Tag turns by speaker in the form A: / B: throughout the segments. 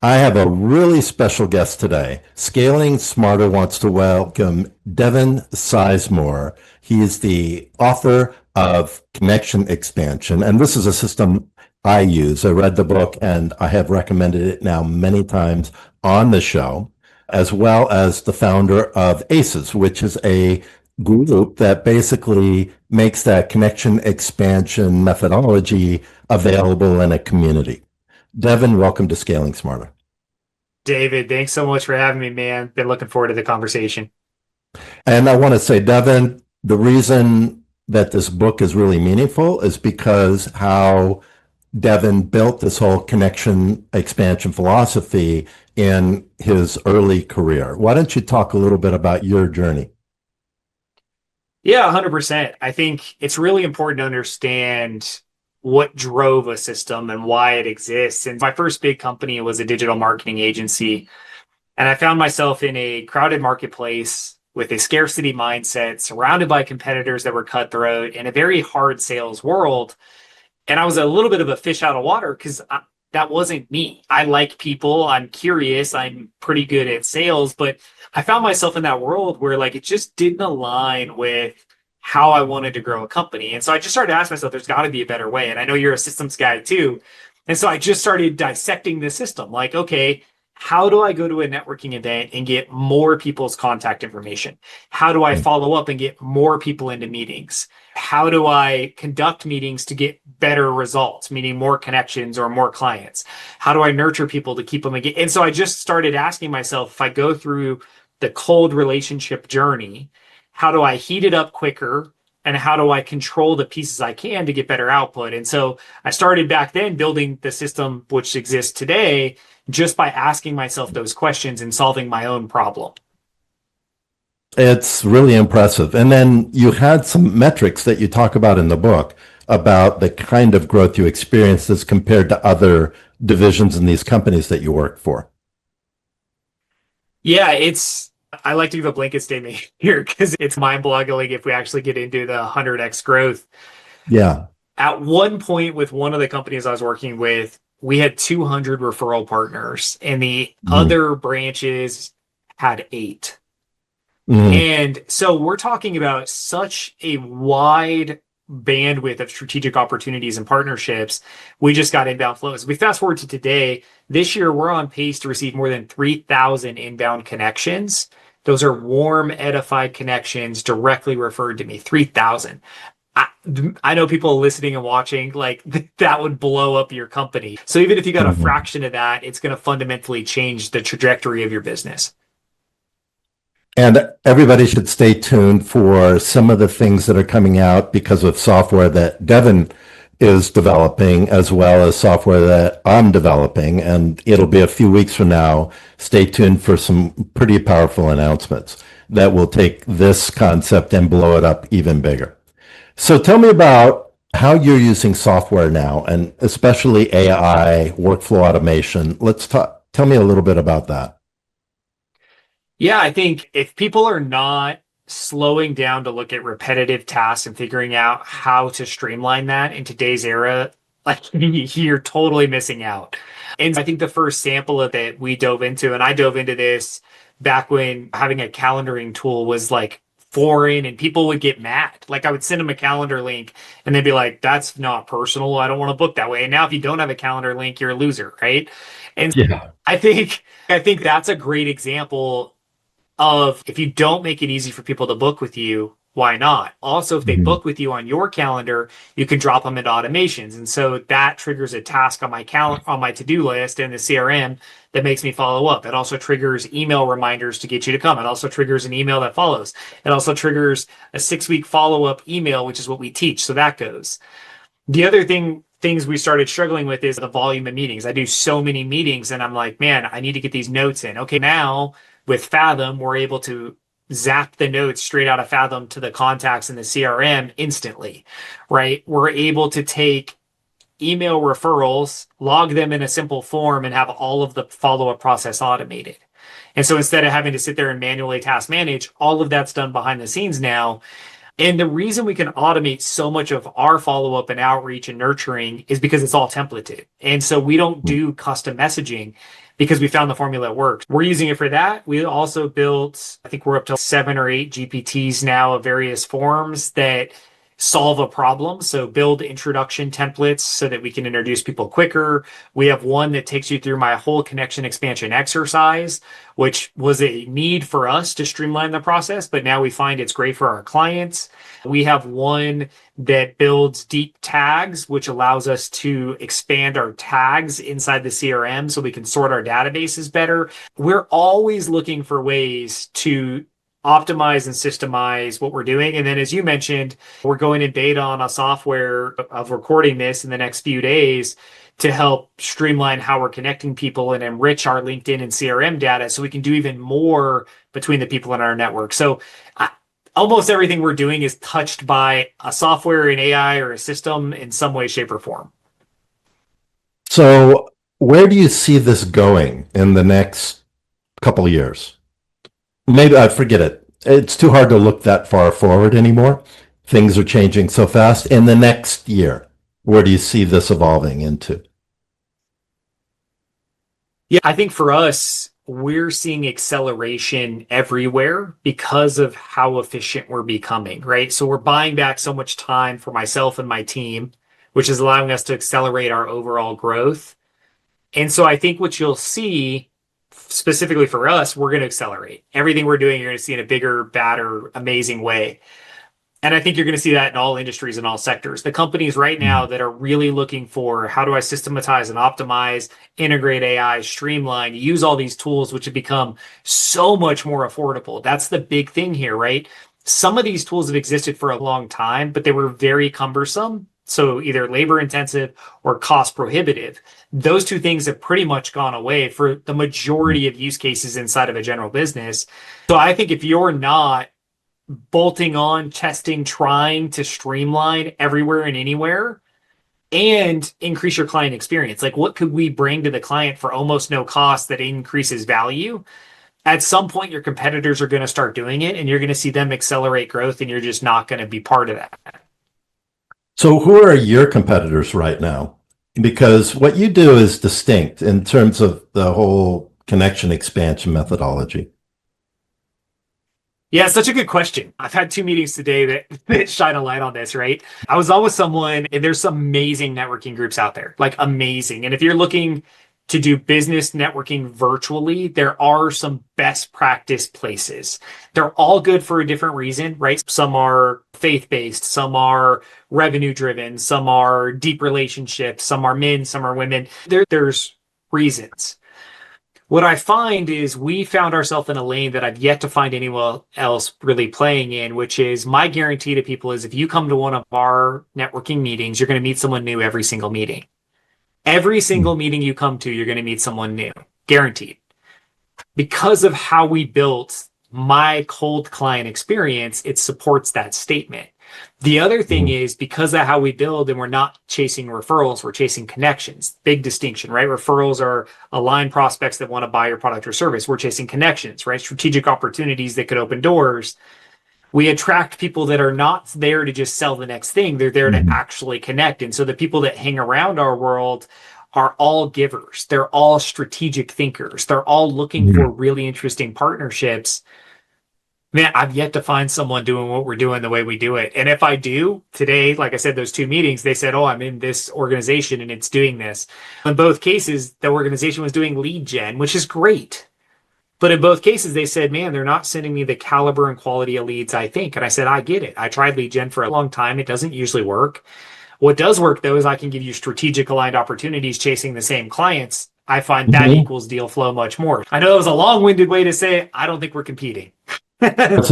A: I have a really special guest today. Scaling Smarter wants to welcome Devin Sizemore. He is the author of Connection Expansion, and this is a system I use. I read the book and I have recommended it now many times on the show, as well as the founder of ACEs, which is a group that basically makes that connection expansion methodology available in a community. Devin, welcome to Scaling Smarter.
B: David, thanks so much for having me, man. Been looking forward to the conversation.
A: And I want to say, Devin, the reason that this book is really meaningful is because how Devin built this whole connection expansion philosophy in his early career. Why don't you talk a little bit about your journey?
B: Yeah, 100%. I think it's really important to understand what drove a system and why it exists. And my first big company was a digital marketing agency. And I found myself in a crowded marketplace with a scarcity mindset, surrounded by competitors that were cutthroat in a very hard sales world. And I was a little bit of a fish out of water because that wasn't me. I like people. I'm curious. I'm pretty good at sales, but I found myself in that world where like it just didn't align with how I wanted to grow a company. And so I just started to ask myself, there's got to be a better way. And I know you're a systems guy too. And so I just started dissecting the system. Like, okay, how do I go to a networking event and get more people's contact information? How do I follow up and get more people into meetings? How do I conduct meetings to get better results, meaning more connections or more clients? How do I nurture people to keep them again? And so I just started asking myself, if I go through the cold relationship journey, how do I heat it up quicker? And how do I control the pieces I can to get better output? And so I started back then building the system which exists today just by asking myself those questions and solving my own problem.
A: It's really impressive. And then you had some metrics that you talk about in the book about the kind of growth you experienced as compared to other divisions in these companies that you work for.
B: Yeah, I like to give a blanket statement here because it's mind-boggling if we actually get into the 100x growth.
A: Yeah.
B: At one point with one of the companies I was working with, we had 200 referral partners and the
A: Mm-hmm.
B: other branches had 8.
A: Mm-hmm.
B: And so we're talking about such a wide bandwidth of strategic opportunities and partnerships. We just got inbound flows. We fast forward to today. This year, we're on pace to receive more than 3,000 inbound connections. Those are warm, edified connections directly referred to me. 3,000. I, I know people listening and watching, like that would blow up your company. So even if you got a
A: Mm-hmm.
B: fraction of that, it's going to fundamentally change the trajectory of your business.
A: And everybody should stay tuned for some of the things that are coming out because of software that Devin is developing, as well as software that I'm developing. And it'll be a few weeks from now. Stay tuned for some pretty powerful announcements that will take this concept and blow it up even bigger. So tell me about how you're using software now, and especially AI, workflow automation. Let's talk. Tell me a little bit about that.
B: Yeah, I think if people are not slowing down to look at repetitive tasks and figuring out how to streamline that in today's era, like you're totally missing out. And I think the first sample of it we dove into, and I dove into this back when having a calendaring tool was like foreign and people would get mad. Like I would send them a calendar link and they'd be like, that's not personal. I don't want to book that way. And now if you don't have a calendar link, you're a loser, right? And
A: Yeah.
B: I think that's a great example of if you don't make it easy for people to book with you, why not? Also, if they
A: Mhm.
B: book with you on your calendar, you can drop them into automations. And so that triggers a task on my on my to-do list in the CRM that makes me follow up. It also triggers email reminders to get you to come. It also triggers an email that follows. It also triggers a 6-week follow-up email, which is what we teach. So that goes. The other things we started struggling with is the volume of meetings. I do so many meetings and I'm like, man, I need to get these notes in. Okay, now with Fathom, we're able to zap the notes straight out of Fathom to the contacts in the CRM instantly, right? We're able to take email referrals, log them in a simple form, and have all of the follow-up process automated. And so instead of having to sit there and manually task manage, all of that's done behind the scenes now. And the reason we can automate so much of our follow up and outreach and nurturing is because it's all templated. And so we don't do custom messaging. because we found the formula that works. We're using it for that. We also built, I think we're up to 7 or 8 GPTs now of various forms that solve a problem. So build introduction templates so that we can introduce people quicker. We have one that takes you through my whole connection expansion exercise, which was a need for us to streamline the process, but now we find it's great for our clients. We have one that builds deep tags, which allows us to expand our tags inside the CRM so we can sort our databases better. We're always looking for ways to optimize and systemize what we're doing. And then, as you mentioned, we're going in beta on a software of recording this in the next few days to help streamline how we're connecting people and enrich our LinkedIn and CRM data so we can do even more between the people in our network. So almost everything we're doing is touched by a software, an AI, or a system in some way, shape, or form.
A: So where do you see this going in the next couple of years? Maybe I forget it. It's too hard to look that far forward anymore. Things are changing so fast. In the next year, where do you see this evolving into?
B: Yeah, I think for us, we're seeing acceleration everywhere because of how efficient we're becoming, right? So we're buying back so much time for myself and my team, which is allowing us to accelerate our overall growth. And so I think what you'll see specifically for us, we're going to accelerate. Everything we're doing, you're going to see in a bigger, badder, amazing way. And I think you're going to see that in all industries and all sectors. The companies right now that are really looking for how do I systematize and optimize, integrate AI, streamline, use all these tools, which have become so much more affordable. That's the big thing here, right? Some of these tools have existed for a long time, but they were very cumbersome. So either labor intensive or cost prohibitive. Those two things have pretty much gone away for the majority of use cases inside of a general business. So I think if you're not bolting on, testing, trying to streamline everywhere and anywhere and increase your client experience, like what could we bring to the client for almost no cost that increases value? At some point, your competitors are going to start doing it and you're going to see them accelerate growth and you're just not going to be part of that.
A: So who are your competitors right now? Because what you do is distinct in terms of the whole connection expansion methodology.
B: Yeah, such a good question. I've had 2 meetings today that shine a light on this, right? I was on with someone, and there's some amazing networking groups out there, like amazing. And if you're looking to do business networking virtually, there are some best practice places. They're all good for a different reason, right? Some are faith-based, some are revenue-driven, some are deep relationships, some are men, some are women. There's reasons. What I find is we found ourselves in a lane that I've yet to find anyone else really playing in, which is my guarantee to people is if you come to one of our networking meetings, you're going to meet someone new every single meeting. Every single meeting you come to, you're going to meet someone new, guaranteed. Because of how we built my cold client experience, it supports that statement. The other thing is because of how we build and we're not chasing referrals, we're chasing connections. Big distinction, right? Referrals are aligned prospects that want to buy your product or service. We're chasing connections, right? Strategic opportunities that could open doors. We attract people that are not there to just sell the next thing. They're there to actually connect. And so the people that hang around our world are all givers. They're all strategic thinkers. They're all looking for really interesting partnerships. Man, I've yet to find someone doing what we're doing the way we do it. And if I do today, like I said, those 2 meetings, they said, oh, I'm in this organization and it's doing this. In both cases, the organization was doing lead gen, which is great. But in both cases, they said, man, they're not sending me the caliber and quality of leads I think. And I said, I get it. I tried lead gen for a long time. It doesn't usually work. What does work, though, is I can give you strategic aligned opportunities chasing the same clients. I find that equals deal flow much more. I know it was a long-winded way to say I don't think we're competing.
A: It's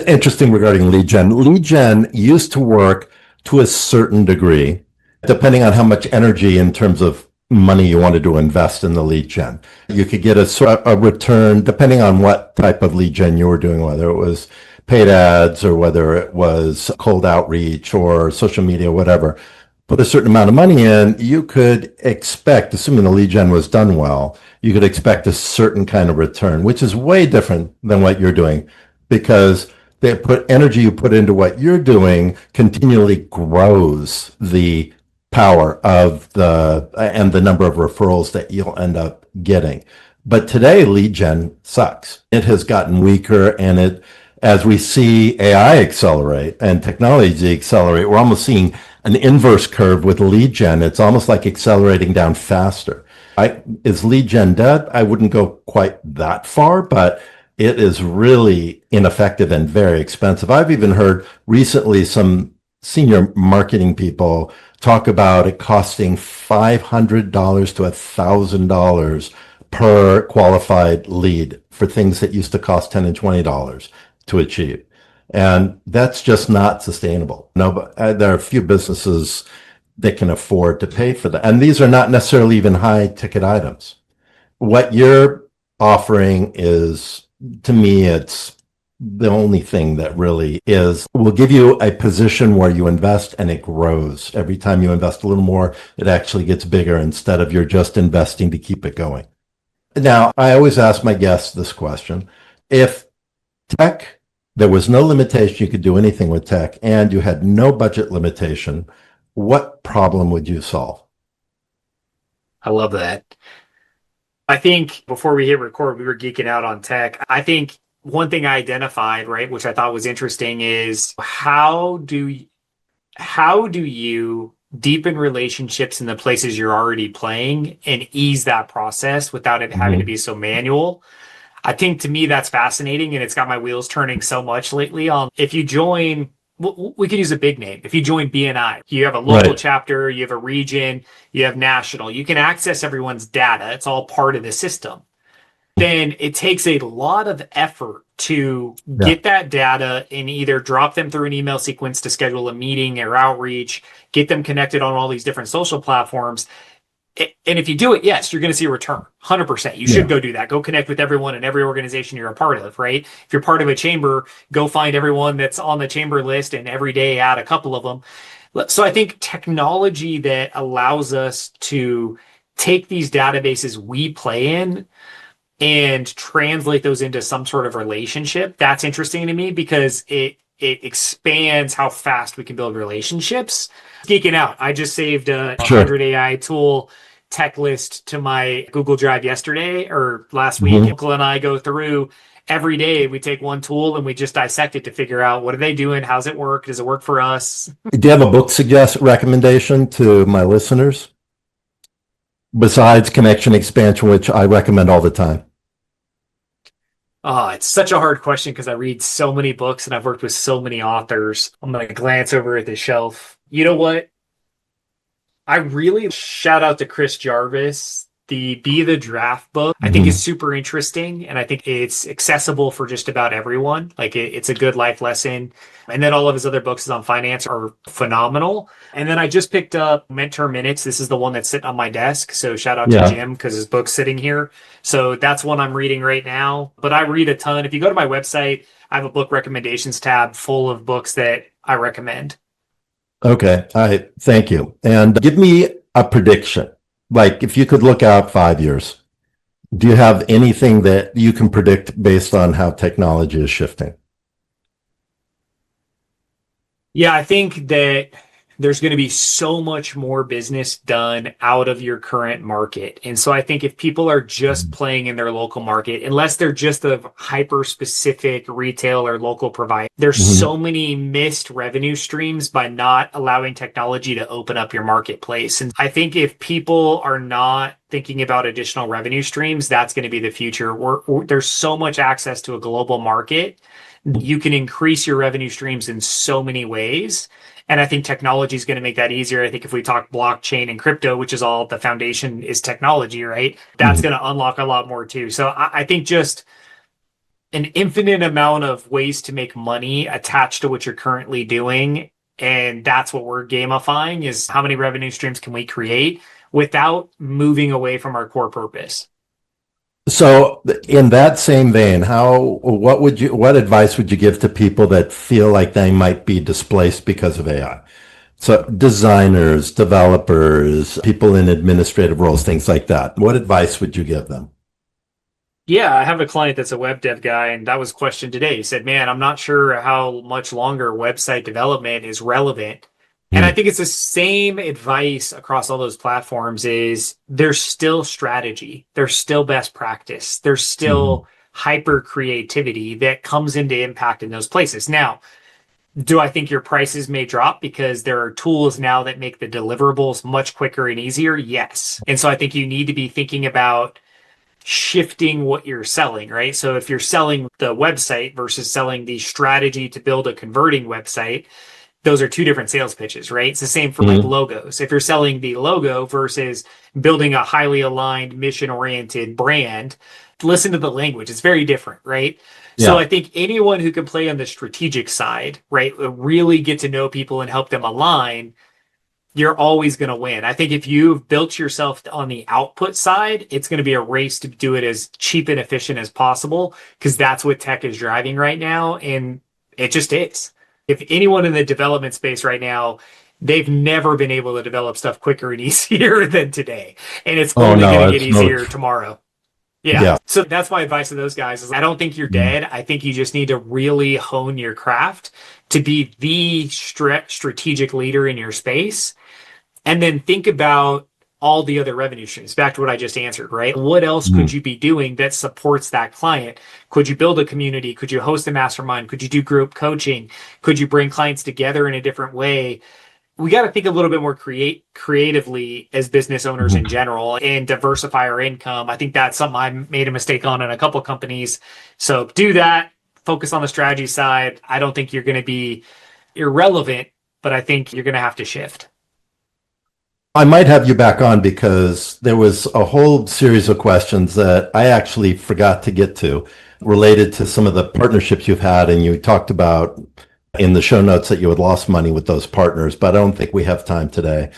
A: interesting regarding lead gen. Lead gen used to work to a certain degree, depending on how much energy in terms of money you wanted to invest in the lead gen. You could get a return depending on what type of lead gen you were doing, whether it was paid ads or whether it was cold outreach or social media, whatever. Put a certain amount of money in, you could expect, assuming the lead gen was done well, you could expect a certain kind of return, which is way different than what you're doing because the energy you put into what you're doing continually grows the power of and the number of referrals that you'll end up getting. But today, lead gen sucks. It has gotten weaker, and as we see AI accelerate and technology accelerate, we're almost seeing an inverse curve with lead gen. It's almost like accelerating down faster. Is lead gen dead? I wouldn't go quite that far, but it is really ineffective and very expensive. I've even heard recently some senior marketing people talk about it costing $500 to $1,000 per qualified lead for things that used to cost $10 and $20 to achieve. And that's just not sustainable. No, but there are a few businesses that can afford to pay for that. And these are not necessarily even high ticket items. What you're offering is, to me, it's the only thing that really is, will give you a position where you invest and it grows. Every time you invest a little more, it actually gets bigger instead of you're just investing to keep it going. Now, I always ask my guests this question. If tech, there was no limitation, you could do anything with tech, and you had no budget limitation, what problem would you solve?
B: I love that. I think before we hit record, we were geeking out on tech. I think one thing I identified, right, which I thought was interesting, is how do you deepen relationships in the places you're already playing and ease that process without it having to be so manual? I think to me that's fascinating, and it's got my wheels turning so much lately on if you join, we could use a big name. If you join BNI, you have a local chapter, you have a region, you have national, you can access everyone's data. It's all part of the system. Then it takes a lot of effort to get that data and either drop them through an email sequence to schedule a meeting or outreach, get them connected on all these different social platforms. And if you do it, yes, you're going to see a return. 100%. You should go do that. Go connect with everyone in every organization you're a part of, right? If you're part of a chamber, go find everyone that's on the chamber list and every day add a couple of them. So I think technology that allows us to take these databases we play in and translate those into some sort of relationship, that's interesting to me because it expands how fast we can build relationships. Geeking out. I just saved a 100 AI tool tech list to my Google Drive yesterday or last week. Uncle and I go through every day. We take one tool and we just dissect it to figure out what are they doing? How's it work? Does it work for us?
A: Do you have a book recommendation to my listeners besides Connection Expansion, which I recommend all the time?
B: Oh, it's such a hard question because I read so many books and I've worked with so many authors. I'm going to glance over at the shelf. You know what? I really shout out to Chris Jarvis. The Be the Draft book, I think is super interesting. And I think it's accessible for just about everyone. Like it's a good life lesson. And then all of his other books on finance are phenomenal. And then I just picked up Mentor Minutes. This is the one that's sitting on my desk. So shout out to Jim because his book's sitting here. So that's one I'm reading right now. But I read a ton. If you go to my website, I have a book recommendations tab full of books that I recommend.
A: Okay. Thank you. And give me a prediction. Like if you could look out 5 years, do you have anything that you can predict based on how technology is shifting?
B: Yeah, I think that there's going to be so much more business done out of your current market. And so I think if people are just playing in their local market, unless they're just a hyper specific retail or local provider, there's so many missed revenue streams by not allowing technology to open up your marketplace. And I think if people are not thinking about additional revenue streams, that's going to be the future. There's so much access to a global market. You can increase your revenue streams in so many ways. And I think technology is going to make that easier. I think if we talk blockchain and crypto, which is all the foundation is technology, right? That's going to unlock a lot more too. So I think just an infinite amount of ways to make money attached to what you're currently doing. And that's what we're gamifying is how many revenue streams can we create without moving away from our core purpose.
A: So in that same vein, what advice would you give to people that feel like they might be displaced because of AI? So designers, developers, people in administrative roles, things like that. What advice would you give them?
B: Yeah, I have a client that's a web dev guy, and that was questioned today. He said, man, I'm not sure how much longer website development is relevant And I think it's the same advice across all those platforms is there's still strategy, there's still best practice, there's still hyper creativity that comes into impact in those places. Now, do I think your prices may drop because there are tools now that make the deliverables much quicker and easier? Yes. And so I think you need to be thinking about shifting what you're selling, right? So if you're selling the website versus selling the strategy to build a converting website, those are two different sales pitches, right? It's the same for like logos. If you're selling the logo versus building a highly aligned, mission-oriented brand, listen to the language. It's very different, right? Yeah. So I think anyone who can play on the strategic side, right, really get to know people and help them align, you're always going to win. I think if you've built yourself on the output side, it's going to be a race to do it as cheap and efficient as possible because that's what tech is driving right now. And it just is. If anyone in the development space right now, they've never been able to develop stuff quicker and easier than today. And it's only going to get easier tomorrow. Yeah. So that's my advice to those guys is I don't think you're dead. I think you just need to really hone your craft to be the strategic leader in your space. And then think about all the other revenue streams. Back to what I just answered, right? What else could you be doing that supports that client? Could you build a community? Could you host a mastermind? Could you do group coaching? Could you bring clients together in a different way? We got to think a little bit more creatively as business owners in general and diversify our income. I think that's something I made a mistake on in a couple of companies. So do that. Focus on the strategy side. I don't think you're going to be irrelevant, but I think you're going to have to shift.
A: I might have you back on because there was a whole series of questions that I actually forgot to get to related to some of the partnerships you've had. And you talked about in the show notes that you had lost money with those partners, but I don't think we have time today.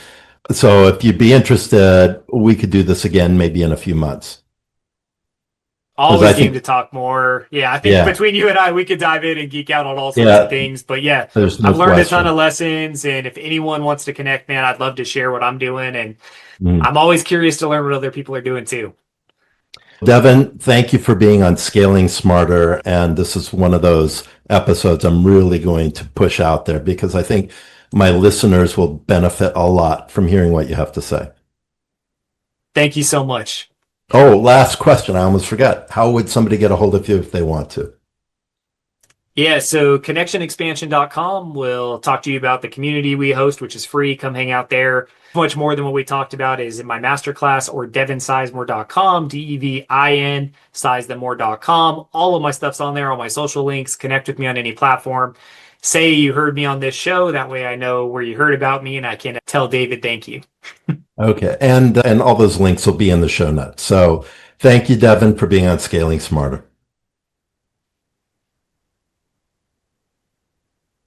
A: So if you'd be interested, we could do this again, maybe in a few months.
B: Always game to talk more. Yeah, I think between you and I, we could dive in and geek out on all sorts of things. But yeah, I've learned a ton of lessons. And if anyone wants to connect, man, I'd love to share what I'm doing. And I'm always curious to learn what other people are doing too.
A: Devin, thank you for being on Scaling Smarter. And this is one of those episodes I'm really going to push out there because I think my listeners will benefit a lot from hearing what you have to say.
B: Thank you so much.
A: Oh, last question. I almost forgot. How would somebody get a hold of you if they want to?
B: Yeah, so connectionexpansion.com will talk to you about the community we host, which is free. Come hang out there. Much more than what we talked about is in my masterclass or devinsizemore.com, DEVIN, sizemore.com. All of my stuff's on there, all my social links. Connect with me on any platform. Say you heard me on this show. That way I know where you heard about me and I can tell David thank you.
A: Okay. And all those links will be in the show notes. So thank you, Devin, for being on Scaling Smarter.